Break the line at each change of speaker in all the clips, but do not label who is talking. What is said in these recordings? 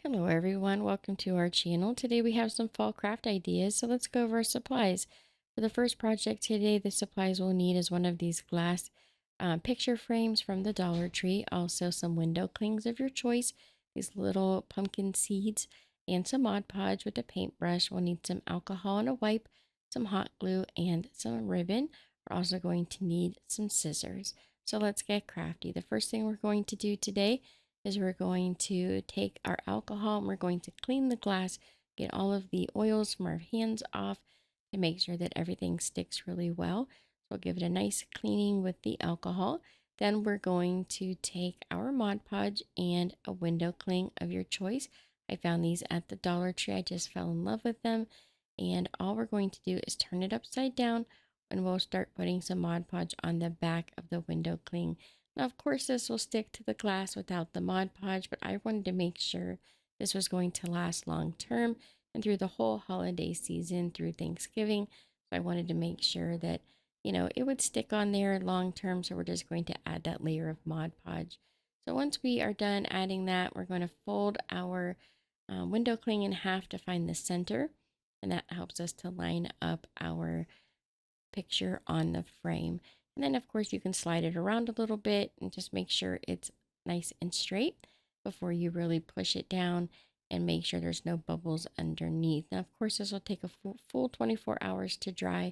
Hello everyone, welcome to our channel. Today we have some fall craft ideas, so let's go over our supplies. For the first project today, the supplies we'll need is one of these glass picture frames from the Dollar Tree, also some window clings of your choice, these little pumpkin seeds, and some Mod Podge with a paintbrush. We'll need some alcohol and a wipe, some hot glue, and some ribbon. We're also going to need some scissors. So let's get crafty. The first thing we're going to do today is we're going to take our alcohol and we're going to clean the glass, get all of the oils from our hands off to make sure that everything sticks really well. So we'll give it a nice cleaning with the alcohol. Then we're going to take our Mod Podge and a window cling of your choice. I found these at the Dollar Tree. I just fell in love with them. And all we're going to do is turn it upside down and we'll start putting some Mod Podge on the back of the window cling. Now, of course, this will stick to the glass without the Mod Podge, but I wanted to make sure this was going to last long term and through the whole holiday season through Thanksgiving. So I wanted to make sure that, it would stick on there long term. So we're just going to add that layer of Mod Podge. So once we are done adding that, we're going to fold our window cling in half to find the center. And that helps us to line up our picture on the frame. And then of course you can slide it around a little bit and just make sure it's nice and straight before you really push it down and make sure there's no bubbles underneath. Now of course this will take a full 24 hours to dry,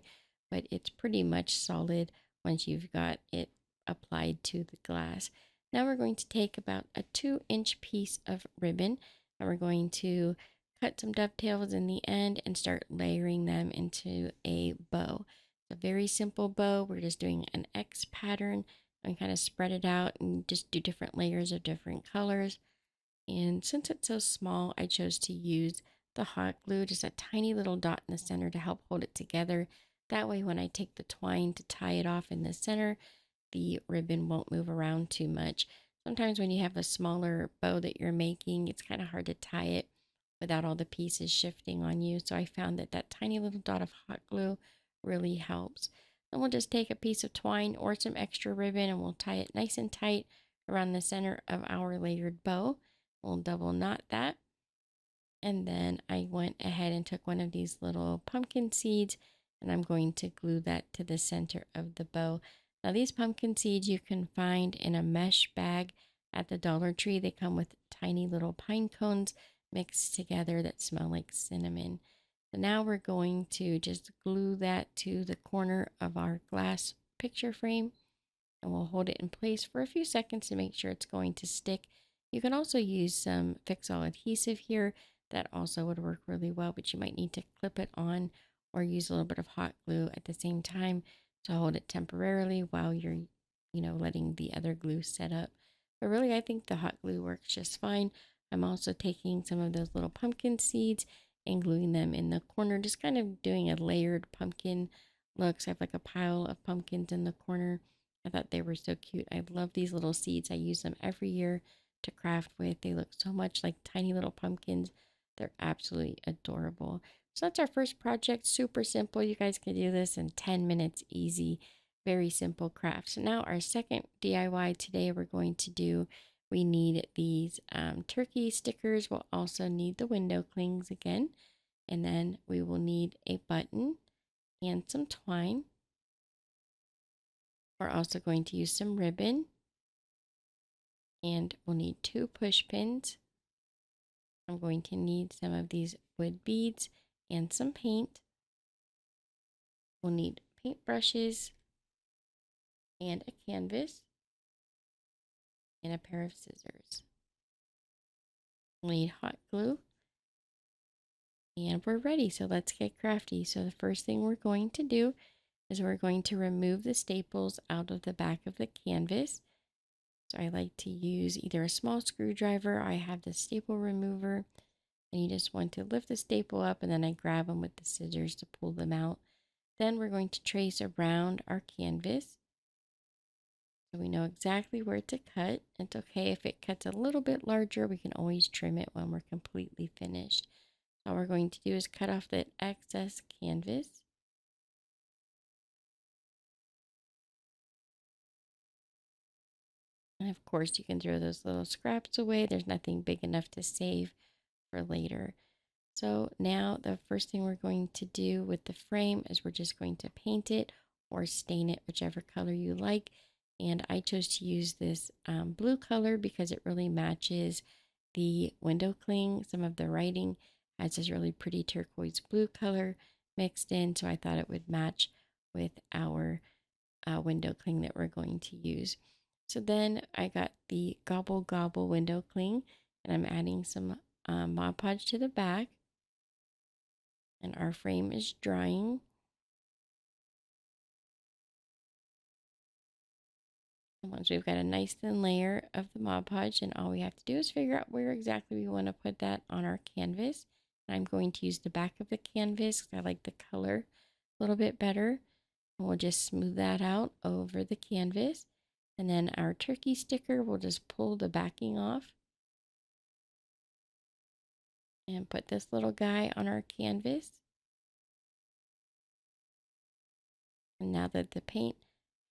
but it's pretty much solid once you've got it applied to the glass. Now we're going to take about a 2-inch piece of ribbon and we're going to cut some dovetails in the end and start layering them into a bow. A very simple bow. We're just doing an X pattern and kind of spread it out and just do different layers of different colors. And since it's so small, I chose to use the hot glue, just a tiny little dot in the center to help hold it together. That way, when I take the twine to tie it off in the center, the ribbon won't move around too much. Sometimes when you have a smaller bow that you're making, it's kind of hard to tie it without all the pieces shifting on you. So I found that that tiny little dot of hot glue really helps. Then we'll just take a piece of twine or some extra ribbon and we'll tie it nice and tight around the center of our layered bow. We'll double knot that. And then I went ahead and took one of these little pumpkin seeds and I'm going to glue that to the center of the bow. Now these pumpkin seeds you can find in a mesh bag at the Dollar Tree. They come with tiny little pine cones mixed together that smell like cinnamon. So now we're going to just glue that to the corner of our glass picture frame and we'll hold it in place for a few seconds to make sure it's going to stick. You can also use some Fix-All adhesive here. That also would work really well, but you might need to clip it on or use a little bit of hot glue at the same time to hold it temporarily while you're, letting the other glue set up. But really, I think the hot glue works just fine. I'm also taking some of those little pumpkin seeds and gluing them in the corner, just kind of doing a layered pumpkin look. So I have like a pile of pumpkins in the corner. I thought they were so cute. I love these little seeds. I use them every year to craft with. They look so much like tiny little pumpkins. They're absolutely adorable. So that's our first project. Super simple. You guys can do this in 10 minutes, easy. Very simple craft. So now our second DIY today we need these turkey stickers. We'll also need the window clings again. And then we will need a button and some twine. We're also going to use some ribbon. And we'll need 2 push pins. I'm going to need some of these wood beads and some paint. We'll need paint brushes and a canvas and a pair of scissors. We'll need hot glue and we're ready. So let's get crafty. So the first thing we're going to do is we're going to remove the staples out of the back of the canvas. So I like to use either a small screwdriver. I have the staple remover and you just want to lift the staple up and then I grab them with the scissors to pull them out. Then we're going to trace around our canvas. So we know exactly where to cut. It's okay if it cuts a little bit larger. We can always trim it when we're completely finished. All we're going to do is cut off that excess canvas. And of course you can throw those little scraps away. There's nothing big enough to save for later. So now the first thing we're going to do with the frame is we're just going to paint it or stain it, whichever color you like. And I chose to use this blue color because it really matches the window cling. Some of the writing has this really pretty turquoise blue color mixed in, so I thought it would match with our window cling that we're going to use. So then I got the Gobble Gobble window cling, and I'm adding some Mod Podge to the back, and our frame is drying. And once we've got a nice thin layer of the Mod Podge, and all we have to do is figure out where exactly we want to put that on our canvas. And I'm going to use the back of the canvas because I like the color a little bit better. And we'll just smooth that out over the canvas. And then our turkey sticker, we'll just pull the backing off and put this little guy on our canvas. And now that the paint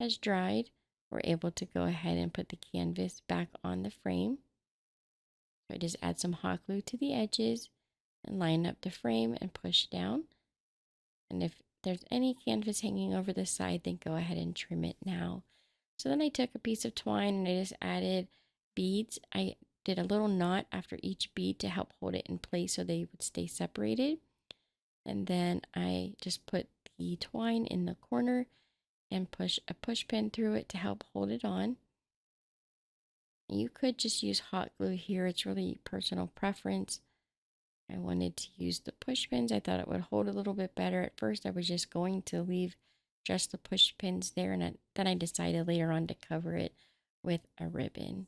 has dried, we're able to go ahead and put the canvas back on the frame. So I just add some hot glue to the edges and line up the frame and push down. And if there's any canvas hanging over the side, then go ahead and trim it now. So then I took a piece of twine and I just added beads. I did a little knot after each bead to help hold it in place so they would stay separated. And then I just put the twine in the corner and push a push pin through it to help hold it on. You could just use hot glue here. It's really personal preference. I wanted to use the push pins. I thought it would hold a little bit better. At first, I was just going to leave just the push pins there, and then I decided later on to cover it with a ribbon.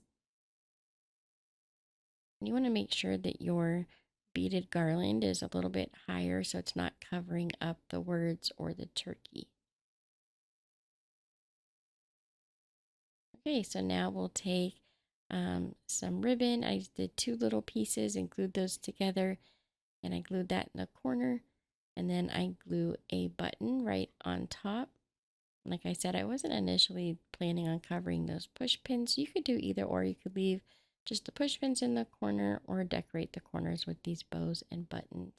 You want to make sure that your beaded garland is a little bit higher so it's not covering up the words or the turkey. Okay, so now we'll take some ribbon. I did 2 little pieces and glued those together, and I glued that in the corner, and then I glue a button right on top. Like I said, I wasn't initially planning on covering those push pins. You could do either, or you could leave just the push pins in the corner or decorate the corners with these bows and buttons.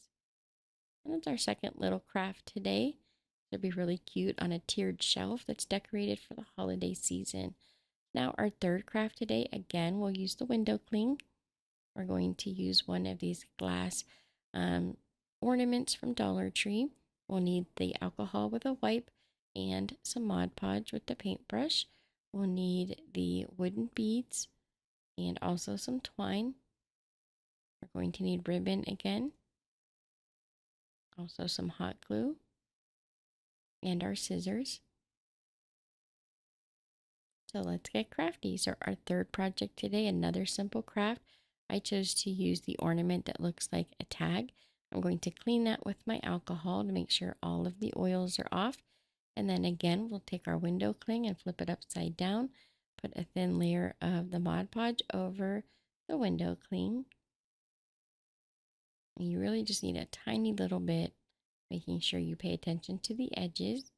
And that's our second little craft today. It'll be really cute on a tiered shelf that's decorated for the holiday season. Now our third craft today, again, we'll use the window cling. We're going to use one of these glass ornaments from Dollar Tree. We'll need the alcohol with a wipe and some Mod Podge with the paintbrush. We'll need the wooden beads and also some twine. We're going to need ribbon again, also some hot glue, and our scissors. So let's get crafty. So our third project today, another simple craft. I chose to use the ornament that looks like a tag. I'm going to clean that with my alcohol to make sure all of the oils are off. And then again, we'll take our window cling and flip it upside down. Put a thin layer of the Mod Podge over the window cling. And you really just need a tiny little bit, making sure you pay attention to the edges.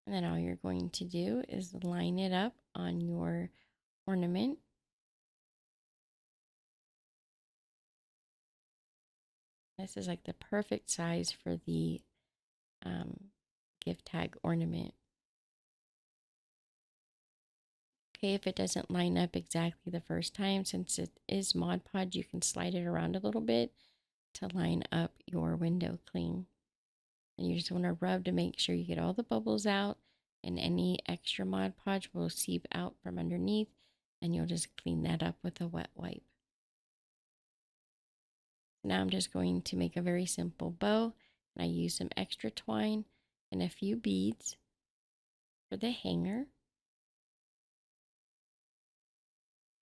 And then all you're going to do is line it up on your ornament. This is like the perfect size for the gift tag ornament. Okay, if it doesn't line up exactly the first time, since it is Mod Podge, you can slide it around a little bit to line up your window cling. And you just want to rub to make sure you get all the bubbles out, and any extra Mod Podge will seep out from underneath, and you'll just clean that up with a wet wipe. Now I'm just going to make a very simple bow, and I use some extra twine and a few beads for the hanger.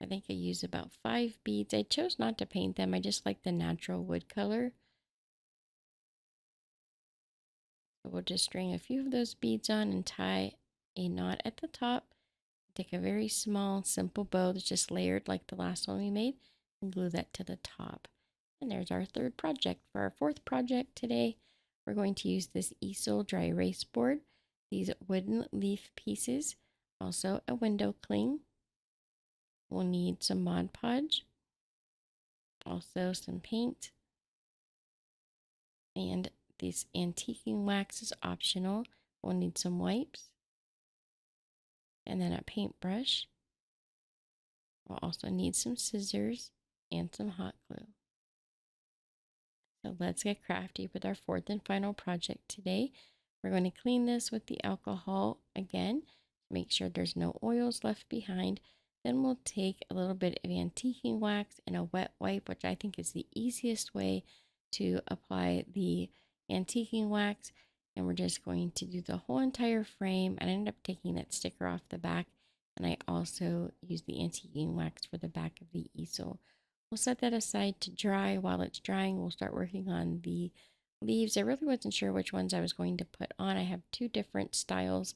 I think I used about 5 beads. I chose not to paint them. I just like the natural wood color. So we'll just string a few of those beads on and tie a knot at the top. Take a very small, simple bow that's just layered like the last one we made and glue that to the top. And there's our third project. For our fourth project today, we're going to use this Easel dry erase board, these wooden leaf pieces, also a window cling. We'll need some Mod Podge Also some paint, and this antiquing wax is optional. We'll need some wipes and then a paintbrush. We'll also need some scissors and some hot glue. So let's get crafty with our fourth and final project today. We're going to clean this with the alcohol again, make sure there's no oils left behind. Then we'll take a little bit of antiquing wax and a wet wipe, which I think is the easiest way to apply the antiquing wax. And we're just going to do the whole entire frame. And I ended up taking that sticker off the back. And I also used the antiquing wax for the back of the easel. We'll set that aside to dry. While it's drying, we'll start working on the leaves. I really wasn't sure which ones I was going to put on. I have two different styles,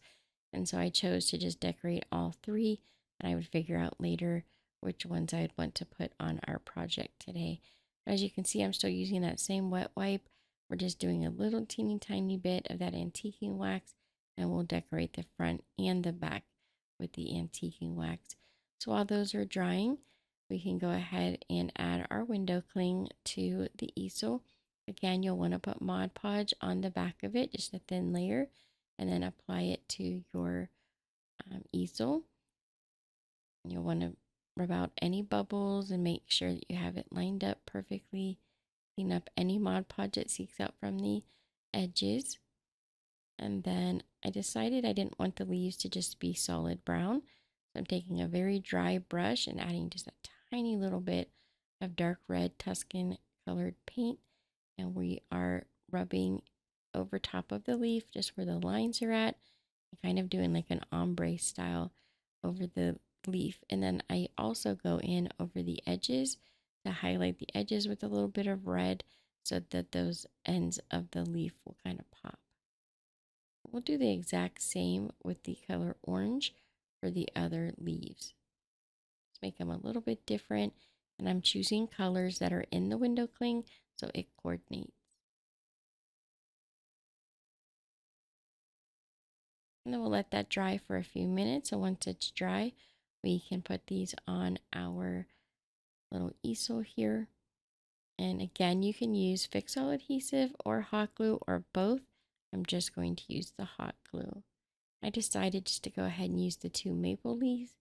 and so I chose to just decorate all three, and I would figure out later which ones I'd want to put on our project today. As you can see, I'm still using that same wet wipe. We're just doing a little teeny tiny bit of that antiquing wax, and we'll decorate the front and the back with the antiquing wax. So while those are drying, we can go ahead and add our window cling to the easel. Again, you'll want to put Mod Podge on the back of it, just a thin layer, and then apply it to your easel. You'll want to rub out any bubbles and make sure that you have it lined up perfectly. Clean up any Mod Podge that seeks out from the edges. And then I decided I didn't want the leaves to just be solid brown. So I'm taking a very dry brush and adding just a tiny little bit of dark red Tuscan colored paint. And we are rubbing over top of the leaf, just where the lines are at, and kind of doing like an ombre style over the leaf. And then I also go in over the edges to highlight the edges with a little bit of red so that those ends of the leaf will kind of pop. We'll do the exact same with the color orange for the other leaves. Let's make them a little bit different, and I'm choosing colors that are in the window cling so it coordinates. And then we'll let that dry for a few minutes, and once it's dry, we can put these on our little easel here. And again, you can use Fix-All adhesive or hot glue or both. I'm just going to use the hot glue. I decided just to go ahead and use the two maple leaves.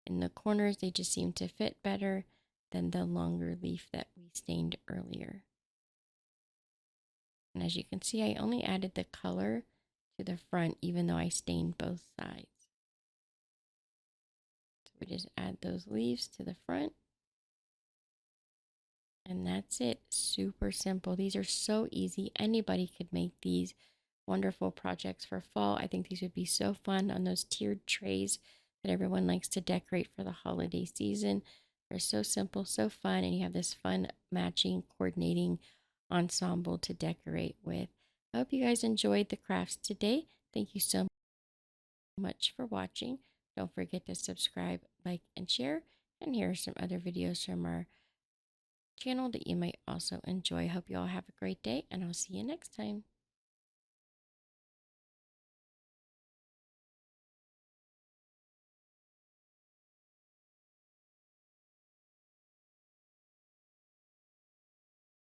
In the corners, they just seem to fit better than the longer leaf that we stained earlier. And as you can see, I only added the color to the front, even though I stained both sides. So we just add those leaves to the front. And that's it. Super simple. These are so easy. Anybody could make these wonderful projects for fall. I think these would be so fun on those tiered trays that everyone likes to decorate for the holiday season. They're so simple, so fun, and you have this fun matching, coordinating ensemble to decorate with. I hope you guys enjoyed the crafts today. Thank you so much for watching. Don't forget to subscribe, like, and share. And here are some other videos from our channel that you might also enjoy. Hope you all have a great day, and I'll see you next time.